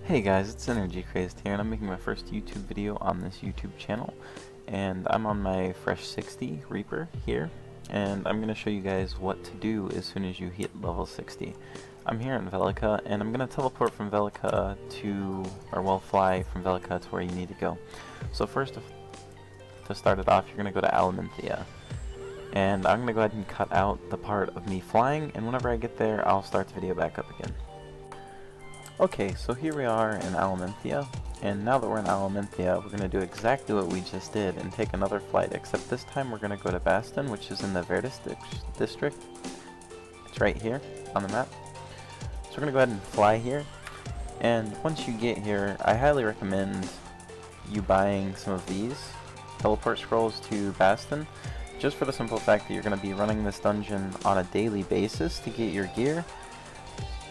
Hey guys, it's Energy Crazed here, and I'm making my first YouTube video on this YouTube channel. And I'm on my Fresh 60 Reaper here, and I'm going to show you guys what to do as soon as you hit level 60. I'm here in Velica, and I'm going to teleport from Velica to, fly from Velica to where you need to go. So first, to start it off, you're going to go to Alaminthia. And I'm going to go ahead and cut out the part of me flying, and whenever I get there, I'll start the video back up again. Okay, so here we are in Alaminthia, and now that we're in Alaminthia, we're going to do exactly what we just did and take another flight, except this time we're going to go to Baston, which is in the Verdus district. It's right here on the map. So we're going to go ahead and fly here, and once you get here, I highly recommend you buying some of these teleport scrolls to Baston, just for the simple fact that you're going to be running this dungeon on a daily basis to get your gear.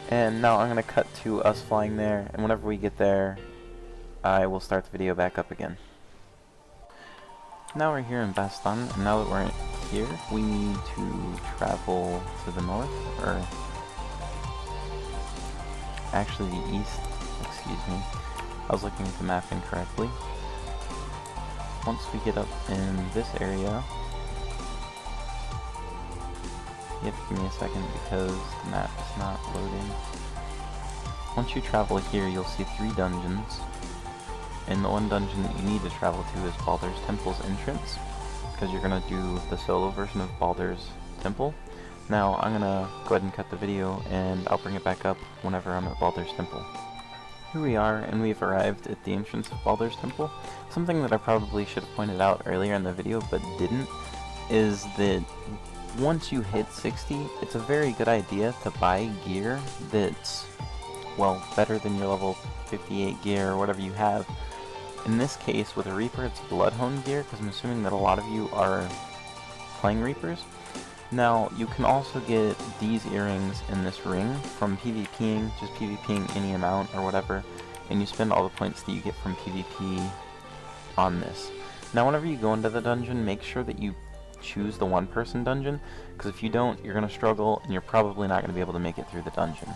And now I'm going to cut to us flying there, and whenever we get there, I will start the video back up again. Now we're here in Baston, and now that we're here, we need to travel to the north, or actually the east, excuse me. I was looking at the map incorrectly. Once we get up in this area, you have to give me a second because the map is not loading. Once you travel here, you'll see 3 dungeons, and the one dungeon that you need to travel to is Baldur's Temple's entrance, because you're going to do the solo version of Baldur's Temple. Now, I'm going to go ahead and cut the video, and I'll bring it back up whenever I'm at Baldur's Temple. Here we are, and we've arrived at the entrance of Baldur's Temple. Something that I probably should have pointed out earlier in the video, but didn't, is that once you hit 60, it's a very good idea to buy gear that's, well, better than your level 58 gear or whatever you have. In this case, with a Reaper, it's Bloodhound gear, because I'm assuming that a lot of you are playing Reapers. Now, you can also get these earrings in this ring from PvPing, just PvPing any amount or whatever, and you spend all the points that you get from PvP on this. Now, whenever you go into the dungeon, make sure that you choose the one-person dungeon, because if you don't, you're going to struggle, and you're probably not going to be able to make it through the dungeon.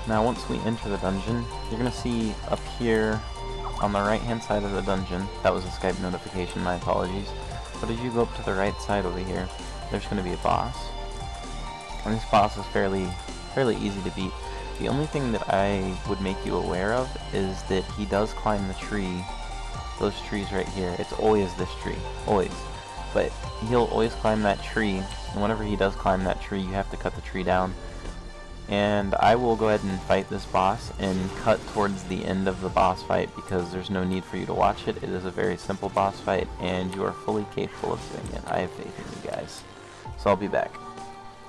Now, once we enter the dungeon, you're going to see up here on the right-hand side of the dungeon, that was a Skype notification, my apologies, but as you go up to the right side over here, there's going to be a boss, and this boss is fairly easy to beat. The only thing that I would make you aware of is that he does climb the tree. Those trees right here, it's always this tree, always. But he'll always climb that tree, and whenever he does climb that tree, you have to cut the tree down. And I will go ahead and fight this boss and cut towards the end of the boss fight, because there's no need for you to watch it. It is a very simple boss fight, and you are fully capable of doing it. I have faith in you guys. So I'll be back.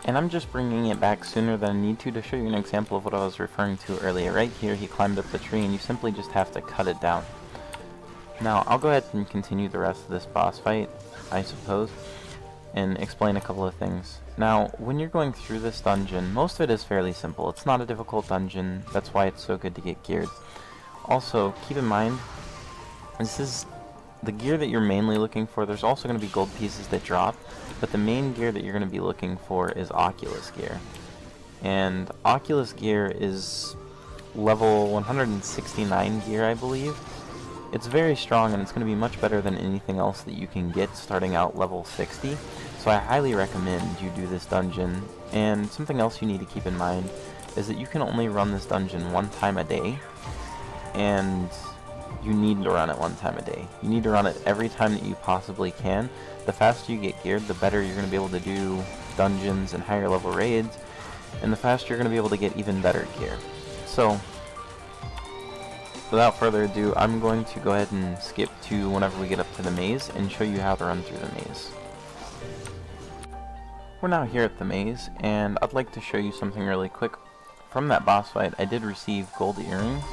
And I'm just bringing it back sooner than I need to show you an example of what I was referring to earlier. Right here, he climbed up the tree, and you simply just have to cut it down. Now, I'll go ahead and continue the rest of this boss fight, I suppose, and explain a couple of things. Now, when you're going through this dungeon, most of it is fairly simple. It's not a difficult dungeon, that's why it's so good to get geared. Also, keep in mind, this is the gear that you're mainly looking for. There's also going to be gold pieces that drop, but the main gear that you're going to be looking for is Occulus gear. And Occulus gear is level 169 gear, I believe. It's very strong, and it's going to be much better than anything else that you can get starting out level 60. So I highly recommend you do this dungeon. And something else you need to keep in mind is that you can only run this dungeon 1 time a day. And you need to run it 1 time a day. You need to run it every time that you possibly can. The faster you get geared, the better you're going to be able to do dungeons and higher level raids. And the faster you're going to be able to get even better gear. So, without further ado, I'm going to go ahead and skip to whenever we get up to the maze and show you how to run through the maze. We're now here at the maze, and I'd like to show you something really quick. From that boss fight, I did receive gold earrings.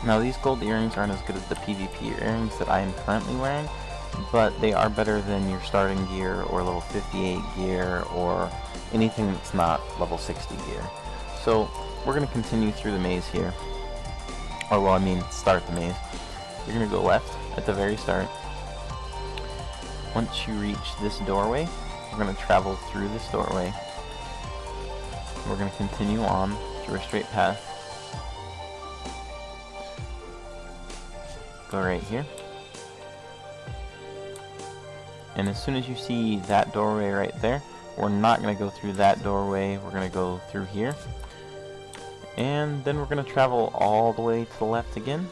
Now, these gold earrings aren't as good as the PvP earrings that I am currently wearing, but they are better than your starting gear or level 58 gear or anything that's not level 60 gear. So, we're going to continue through the maze here. Or, well, I mean, start the maze. You're going to go left at the very start. Once you reach this doorway, we're going to travel through this doorway. we're going to continue on through a straight path. Go right here. And as soon as you see that doorway right there, we're not going to go through that doorway, we're going to go through here. And then we're going to travel all the way to the left again.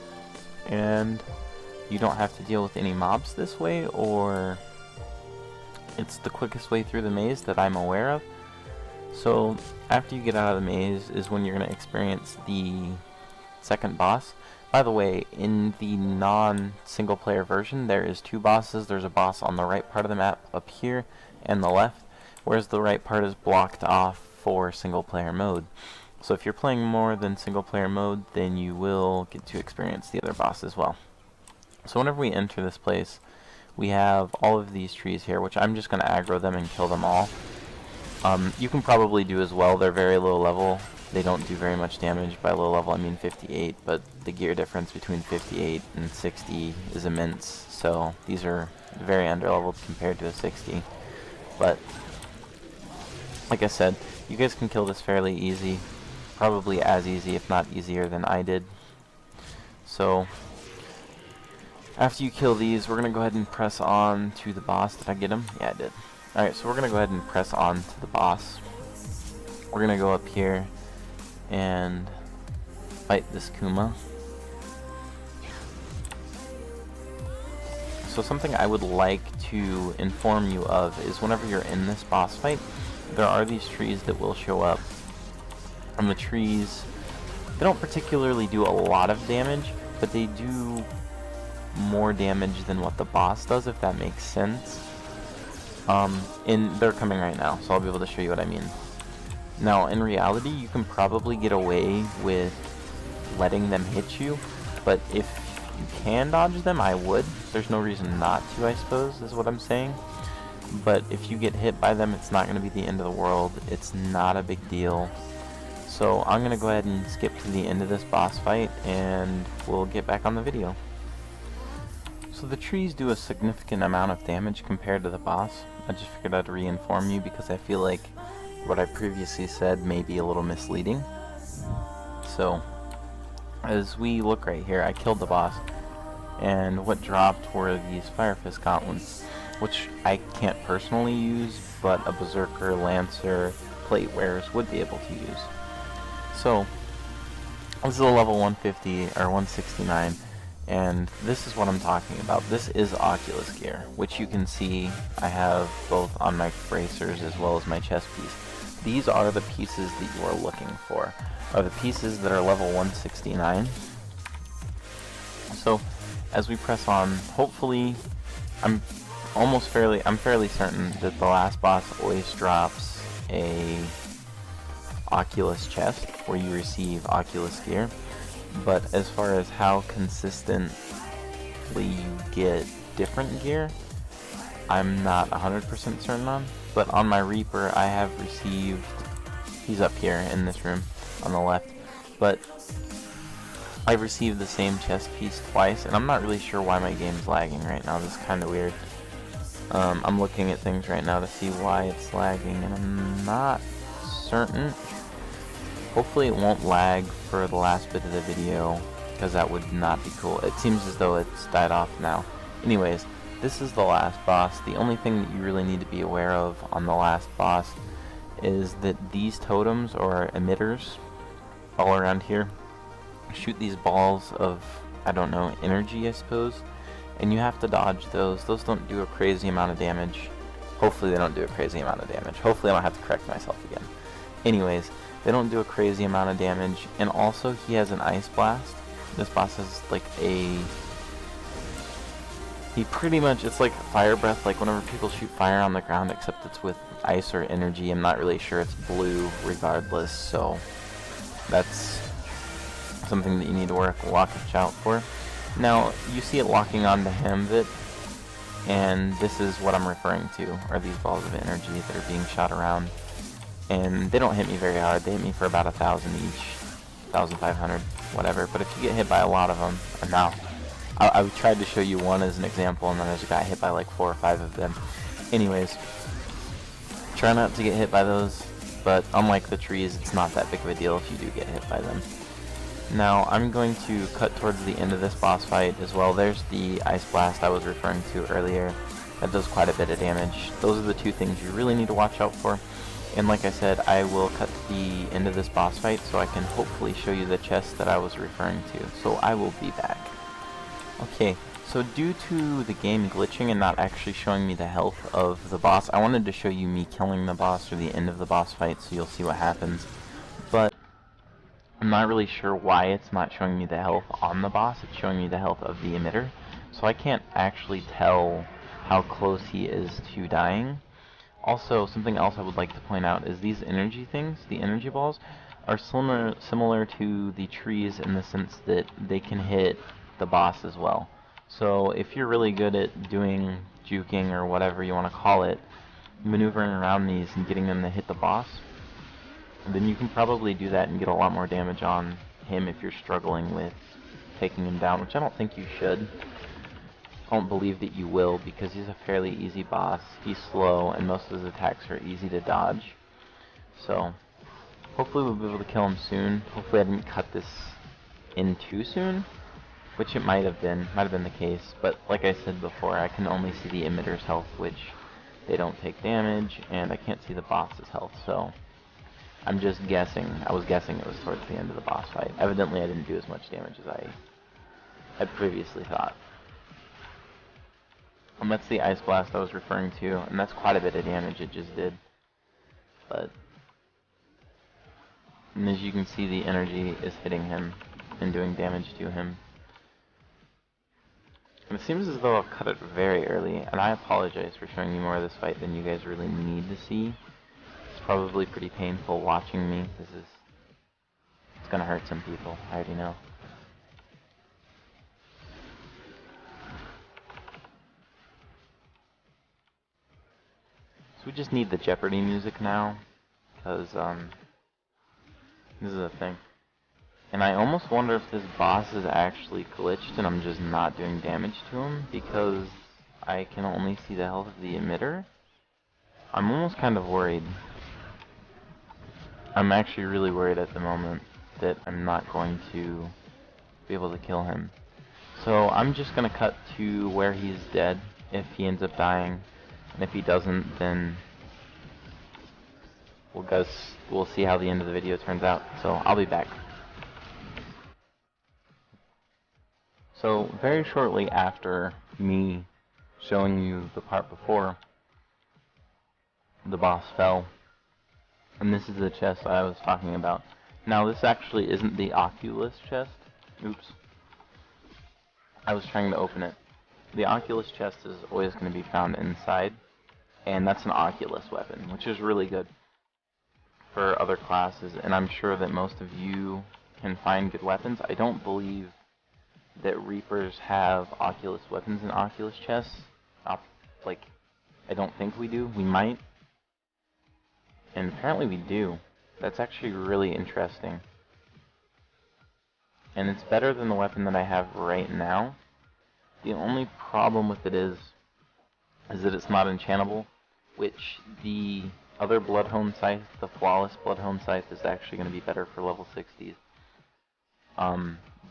And you don't have to deal with any mobs this way, or it's the quickest way through the maze that I'm aware of. So after you get out of the maze is when you're going to experience the second boss. By the way, in the non-single player version, there is two bosses. There's a boss on the right part of the map up here and the left, whereas the right part is blocked off for single player mode. So if you're playing more than single player mode, then you will get to experience the other boss as well. So whenever we enter this place, we have all of these trees here, which I'm just going to aggro them and kill them all. You can probably do as well. They're very low level. They don't do very much damage. By low level I mean 58, but the gear difference between 58 and 60 is immense, so these are very underleveled compared to a 60. But like I said, you guys can kill this fairly easy, probably as easy if not easier than I did. So after you kill these, we're going to go ahead and press on to the boss. Did I get him? Yeah, I did. Alright, so we're going to go ahead and press on to the boss. We're going to go up here and fight this Kuma. So something I would like to inform you of is whenever you're in this boss fight, there are these trees that will show up. And the trees, they don't particularly do a lot of damage, but they do more damage than what the boss does, if that makes sense. And they're coming right now, so I'll be able to show you what I mean. Now, in reality, you can probably get away with letting them hit you, but if you can dodge them, I would. There's no reason not to, I suppose, is what I'm saying. But if you get hit by them, it's not going to be the end of the world. It's not a big deal. So I'm going to go ahead and skip to the end of this boss fight, and we'll get back on the video. So the trees do a significant amount of damage compared to the boss. I just figured I'd re-inform you because I feel like what I previously said may be a little misleading. So as we look right here, I killed the boss, and what dropped were these Fire Fist gauntlets, which I can't personally use, but a Berserker, Lancer, Plate Wearers would be able to use. So this is a level 150 or 169, and this is what I'm talking about. This is Occulus gear, which you can see I have both on my bracers as well as my chest piece. These are the pieces that you are looking for, are the pieces that are level 169. So as we press on, hopefully, I'm fairly certain that the last boss always drops a Occulus chest where you receive Occulus gear. But as far as how consistently you get different gear, I'm not 100% certain on. But on my Reaper, I have received, he's up here in this room on the left, but I've received the same chest piece twice, and I'm not really sure why my game's lagging right now. This is kind of weird. I'm looking at things right now to see why it's lagging, and I'm not certain. Hopefully it won't lag for the last bit of the video, because that would not be cool. It seems as though it's died off now. Anyways, this is the last boss. The only thing that you really need to be aware of on the last boss is that these totems, or emitters, all around here, shoot these balls of, I don't know, energy, I suppose, and you have to dodge those. Those don't do a crazy amount of damage. Hopefully they don't do a crazy amount of damage. Hopefully I don't have to correct myself again. Anyways, they don't do a crazy amount of damage, and also he has an ice blast. This boss has like he pretty much, it's like fire breath, like whenever people shoot fire on the ground, except it's with ice or energy. I'm not really sure, it's blue regardless, so that's something that you need to watch out for. Now, you see it locking onto Hamvit, and this is what I'm referring to, are these balls of energy that are being shot around. And they don't hit me very hard, they hit me for about 1,000 each, 1,500, whatever, but if you get hit by a lot of them, and now, I tried to show you one as an example, and then there's a guy hit by like 4 or 5 of them. Anyways, try not to get hit by those but unlike the trees, it's not that big of a deal if you do get hit by them. Now, I'm going to cut towards the end of this boss fight as well. There's the Ice Blast I was referring to earlier. That does quite a bit of damage. Those are the two things you really need to watch out for. And like I said, I will cut to the end of this boss fight so I can hopefully show you the chest that I was referring to. So I will be back. Okay, so due to the game glitching and not actually showing me the health of the boss, I wanted to show you me killing the boss or the end of the boss fight so you'll see what happens. But I'm not really sure why it's not showing me the health on the boss. It's showing me the health of the emitter. So I can't actually tell how close he is to dying. Also, something else I would like to point out is these energy things, the energy balls, are similar to the trees in the sense that they can hit the boss as well. So if you're really good at doing juking or whatever you want to call it, maneuvering around these and getting them to hit the boss, then you can probably do that and get a lot more damage on him if you're struggling with taking him down, which I don't think you should. I don't believe that you will, because he's a fairly easy boss. He's slow, and most of his attacks are easy to dodge. So, hopefully we'll be able to kill him soon. Hopefully I didn't cut this in too soon, which it might have been the case. But like I said before, I can only see the emitter's health, which they don't take damage, and I can't see the boss's health, so I'm just guessing. I was guessing it was towards the end of the boss fight. Evidently I didn't do as much damage as I had previously thought. And that's the Ice Blast I was referring to, and that's quite a bit of damage it just did. And as you can see, the energy is hitting him and doing damage to him. And it seems as though I've cut it very early, and I apologize for showing you more of this fight than you guys really need to see. It's probably pretty painful watching me. It's gonna hurt some people, I already know. We just need the Jeopardy music now, because this is a thing. And I almost wonder if this boss is actually glitched and I'm just not doing damage to him, because I can only see the health of the emitter. I'm almost kind of worried. I'm actually really worried at the moment that I'm not going to be able to kill him. So I'm just going to cut to where he's dead if he ends up dying. And if he doesn't, then we'll see how the end of the video turns out. So I'll be back. So very shortly after me showing you the part before the boss fell, and this is the chest I was talking about. Now this actually isn't the Occulus chest. Oops. I was trying to open it. The Occulus chest is always going to be found inside, and that's an Occulus weapon, which is really good for other classes, and I'm sure that most of you can find good weapons. I don't believe that Reapers have Occulus weapons in Occulus chests. I don't think we do. We might. And apparently we do. That's actually really interesting. And it's better than the weapon that I have right now. The only problem with it is that it's not enchantable, which the other Bloodhone Scythe, the Flawless Bloodhone Scythe, is actually going to be better for level 60s.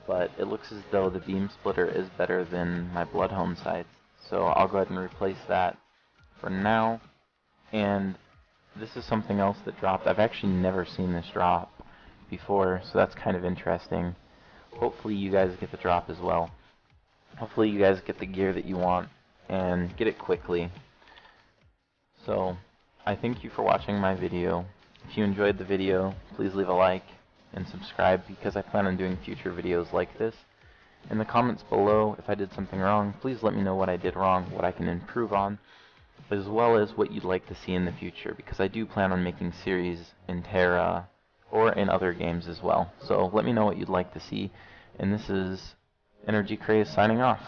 But it looks as though the Beam Splitter is better than my Bloodhone Scythe, so I'll go ahead and replace that for now. And this is something else that dropped. I've actually never seen this drop before, so that's kind of interesting. Hopefully you guys get the drop as well. Hopefully you guys get the gear that you want, and get it quickly. So, I thank you for watching my video. If you enjoyed the video, please leave a like and subscribe, because I plan on doing future videos like this. In the comments below, if I did something wrong, please let me know what I did wrong, what I can improve on, as well as what you'd like to see in the future, because I do plan on making series in Tera or in other games as well. So let me know what you'd like to see, and this is Energy Craze signing off.